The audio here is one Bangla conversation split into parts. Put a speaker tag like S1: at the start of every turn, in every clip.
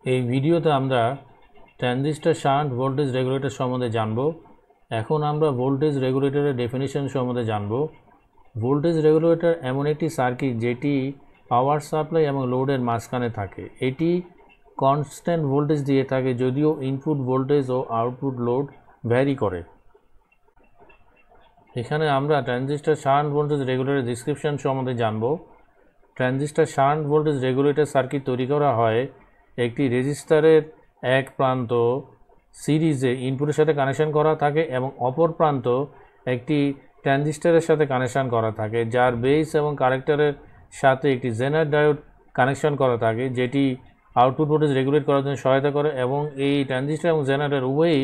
S1: এই ভিডিওতে আমরা ট্রানজিস্টর শান্ট ভোল্টেজ রেগুলেটর সম্বন্ধে জানব। এখন আমরা ভোল্টেজ রেগুলেটরের ডেফিনিশন সম্বন্ধে জানব। ভোল্টেজ রেগুলেটর এমন একটি সার্কিট যেটি পাওয়ার সাপ্লাই এবং লোডের মাঝখানে থাকে। এটি কনস্ট্যান্ট ভোল্টেজ দিয়ে থাকে যদিও ইনপুট ভোল্টেজ ও আউটপুট লোড ভ্যারি করে। এখানে আমরা ট্রানজিস্টর শান্ট ভোল্টেজ রেগুলেটরের ডেসক্রিপশন সম্বন্ধে জানব। Transistor shunt voltage regulator circuit তৈরি করা হয় একটি রেজিস্টারের এক প্রান্ত সিরিজে ইনপুটের সাথে কানেকশন করা থাকে এবং অপর প্রান্ত একটি ট্রানজিস্টরের সাথে কানেকশন করা থাকে, যার বেস এবং কালেক্টরের সাথে একটি জেনার ডায়োড কানেকশন করা থাকে, যেটি আউটপুট ভোল্টেজ রেগুলেট করার জন্য সহায়তা করে এবং এই ট্রানজিস্টর এবং জেনারেটর উভয়ই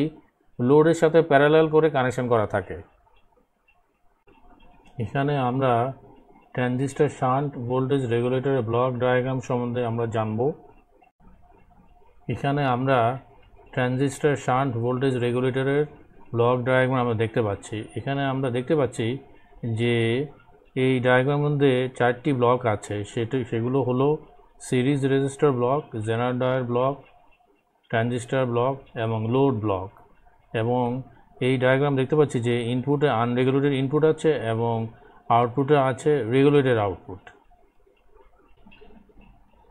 S1: লোডের সাথে প্যারালাল করে কানেকশন করা থাকে। এখানে আমরা ট্রানজিস্টর শান্ট ভোল্টেজ রেগুলেটরের ব্লক ডায়াগ্রাম সম্বন্ধে আমরা জানব। এখানে আমরা ট্রানজিস্টর শান্ট ভোল্টেজ রেগুলেটরের ব্লক ডায়াগ্রাম আমরা দেখতে পাচ্ছি। এখানে আমরা দেখতে পাচ্ছি যে এই ডায়াগ্রামের মধ্যে চারটি ব্লক আছে, সেগুলো হলো সিরিজ রেজিস্টার ব্লক, জেনার ডায়োড ব্লক, ট্রানজিস্টর ব্লক এবং লোড ব্লক। এবং এই ডায়াগ্রাম দেখতে পাচ্ছি যে ইনপুটে আনরেগুলেটেড ইনপুট আছে এবং আউটপুটে আছে রেগুলেটেড আউটপুট।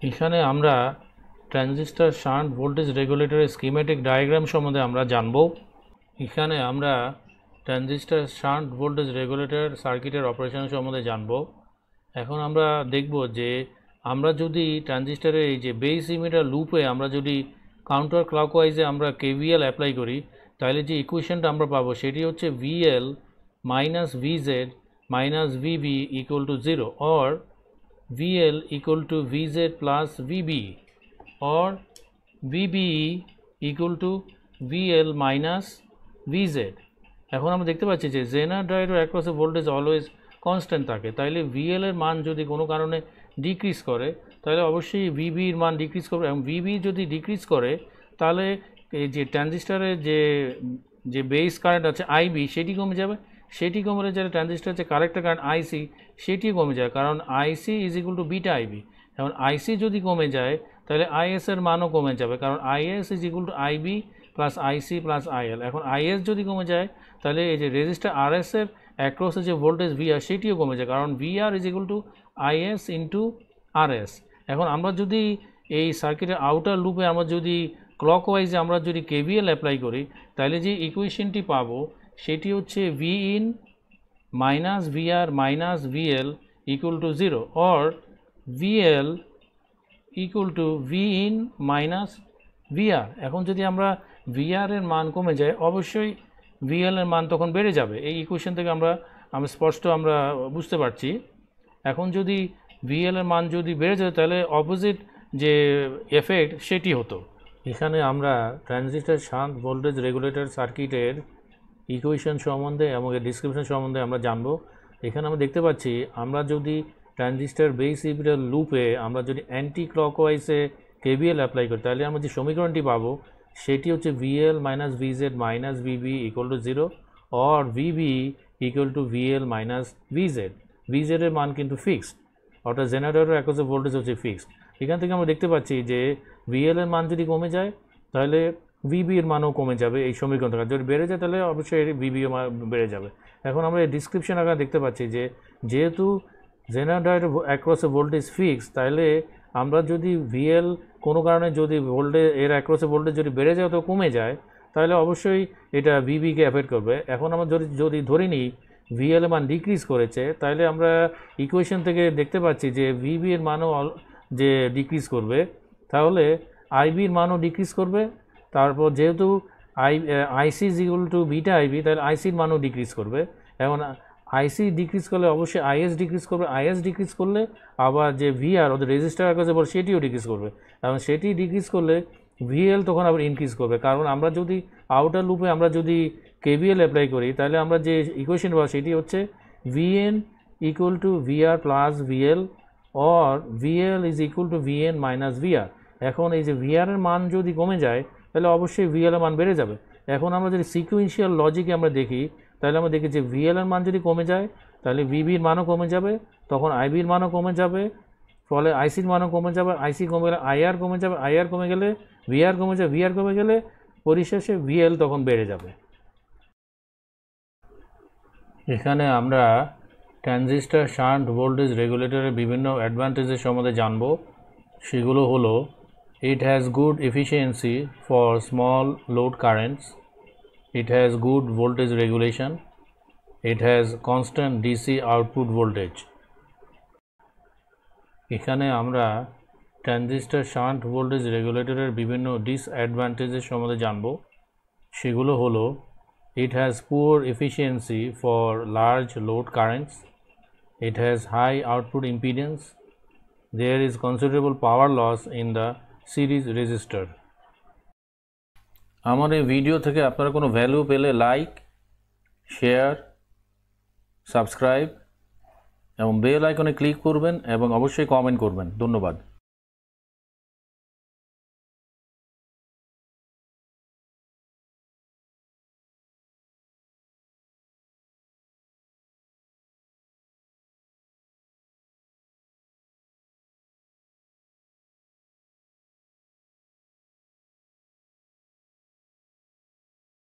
S1: এখানে আমরা ট্রানজিস্টর শান্ট ভোল্টেজ রেগুলেটরের স্কিমেটিক ডায়াগ্রাম সম্বন্ধে আমরা জানব। এখানে আমরা ট্রানজিস্টর শান্ট ভোল্টেজ রেগুলেটর সার্কিটের অপারেশন সম্বন্ধে জানব। এখন আমরা দেখব যে আমরা যদি ট্রানজিস্টরের এই যে বেস ইমিটার লুপে আমরা যদি কাউন্টার ক্লকওয়াইজে আমরা কেভিএল অ্যাপ্লাই করি, তাহলে যে ইকুয়েশনটা আমরা পাবো সেটি হচ্ছে VL minus ভিজেড minus VB equal to 0 or VL equal to VZ plus VB or VBE equal to VL minus VZ। এখন আমরা দেখতে পাচ্ছি যে জেনার ডায়োডের অ্যাক্রসে ভোল্টেজ অলওয়েজ কনস্ট্যান্ট থাকে, তাইলে VL এর মান যদি কোনো কারণে ডিক্রিজ করে তাহলে অবশ্যই VB এর মান ডিক্রিজ করবে এবং VB যদি ডিক্রিজ করে তাহলে এই যে ট্রানজিস্টরের যে বেস কারেন্ট আছে IB সেটি কমে যাবে, সেটি কমে যাবে ট্রানজিস্টার যে কালেক্টর কারেন্ট IC সেটিও কমে যায়, কারণ IC is equal to beta IB। এখন IC যদি কমে যায় তাহলে IS এর মানও কমে যাবে, কারণ IS is equal to IB plus IC plus IL। এখন IS যদি কমে যায় তাহলে এই যে রেজিস্টার RS এর অ্যাক্রসে যে ভোল্টেজ VR সেটিও কমে যায়, কারণ VR is equal to IS into RS। এখন আমরা যদি এই সার্কিটের আউটার লুপে আমরা যদি ক্লকওয়াইজে আমরা যদি কেভিএল অ্যাপ্লাই করি তাহলে যে ইকুয়েশনটি পাবো সেটি হচ্ছে V in minus VR minus VL equal to 0 or VL equal to V in minus VR. এখন যদি আমরা ভিআর এর মান কমে যায় অবশ্যই ভিএল এর মান তখন বেড়ে যাবে। এই ইকুয়েশন থেকে আমরা স্পষ্ট আমরা বুঝতে পারছি। এখন যদি ভিএল এর মান যদি বেড়ে যায় তাহলে অপোজিট যে এফেক্ট সেটি হতো। এখানে আমরা ট্রানজিস্টর শান্ট ভোল্টেজ রেগুলেটর সার্কিটের ইকুয়েশন সম্বন্ধে এবং এর ডিসক্রিপশন সম্বন্ধে আমরা জানব। এখানে আমরা দেখতে পাচ্ছি আমরা যদি ট্রানজিস্টর বেস ইমিটার লুপে আমরা যদি অ্যান্টি ক্লকওয়াইজে কেভিএল অ্যাপ্লাই করি তাহলে আমরা যে সমীকরণটি পাবো সেটি হচ্ছে VL minus VZ minus VB equal to 0 or VB equal to VL minus VZ। VZ এর মান কিন্তু ফিক্সড, অর্থাৎ জেনারেটরের অ্যাক্রসে ভোল্টেজ হচ্ছে ফিক্সড। এখান থেকে আমরা দেখতে পাচ্ছি যে VL এর মান যদি কমে যায় তাহলে VB এর মানও কমে যাবে এই সমীকরণ থেকে, যদি বেড়ে যায় তাহলে অবশ্যই VB এর মান বেড়ে যাবে। এখন আমরা এই ডিসক্রিপশন আগে দেখতে পাচ্ছি যে যেহেতু জেনারেটরের অ্যাক্রসে ভোল্টেজ ফিক্সড তাহলে আমরা যদি VL কোনো কারণে যদি ভোল্টেজ এর অ্যাক্রসে ভোল্টেজ যদি বেড়ে যায় অথবা কমে যায় তাহলে অবশ্যই এটা VBকে অ্যাফেক্ট করবে। এখন আমরা যদি ধরে নিই VL এর মান ডিক্রিজ করেছে তাহলে আমরা ইকুয়েশন থেকে দেখতে পাচ্ছি যে VB এর মানও যে ডিক্রিজ করবে, তাহলে IB এর মানও ডিক্রিজ করবে। তারপর যেহেতু IC is equal to beta IB তাহলে IC এর মানও ডিক্রিজ করবে। এখন IC ডিক্রিজ করলে অবশ্যই IS ডিক্রিজ করবে, IS ডিক্রিজ করলে আবার যে VR ওদের রেজিস্টার কাছে বলে সেটিও ডিক্রিজ করবে, এবং সেটি ডিক্রিজ করলে VL তখন আবার ইনক্রিজ করবে। কারণ আমরা যদি আউটার লুপে আমরা যদি কেভিএল অ্যাপ্লাই করি তাহলে আমরা যে ইকুয়েশন পাবো সেটি হচ্ছে VN equal to VR plus VL or VL is equal to VN minus VR। এখন এই যে VR এর মান যদি কমে যায় তাহলে অবশ্যই VL এর মান বেড়ে যাবে। এখন আমরা যদি সিকুয়েন্সিয়াল লজিকে আমরা দেখি তাহলে আমরা দেখি যে VL এর মান যদি কমে যায় তাহলে VB এর মানও কমে যাবে, তখন IB এর মানও কমে যাবে, ফলে IC এর মানও কমে যাবে, IC কমে গেলে IR কমে যাবে, IR কমে গেলে ভিআর কমেছে, ভিআর কমে গেলে পরিশেষে ভিএল তখন বেড়ে যাবে। এখানে আমরা ট্রানজিস্টর শান্ট ভোল্টেজ রেগুলেটরের বিভিন্ন অ্যাডভান্টেজের সম্বন্ধে জানব। সেগুলো হলো it has good efficiency for small load currents, it has good voltage regulation, it has constant DC output voltage। এখানে আমরা ট্রানজিস্টর শান্ট ভোল্টেজ রেগুলেটরের বিভিন্ন ডিসঅ্যাডভান্টেজের সম্বন্ধে জানব। সেগুলো হলো it has poor efficiency for large load currents, it has high output impedance, there is considerable power loss in the series register. আমার এই ভিডিও থেকে আপনারা কোনো ভ্যালু পেলে লাইক, শেয়ার, সাবস্ক্রাইব এবং বেল আইকনে ক্লিক করবেন এবং অবশ্যই কমেন্ট করবেন। ধন্যবাদ।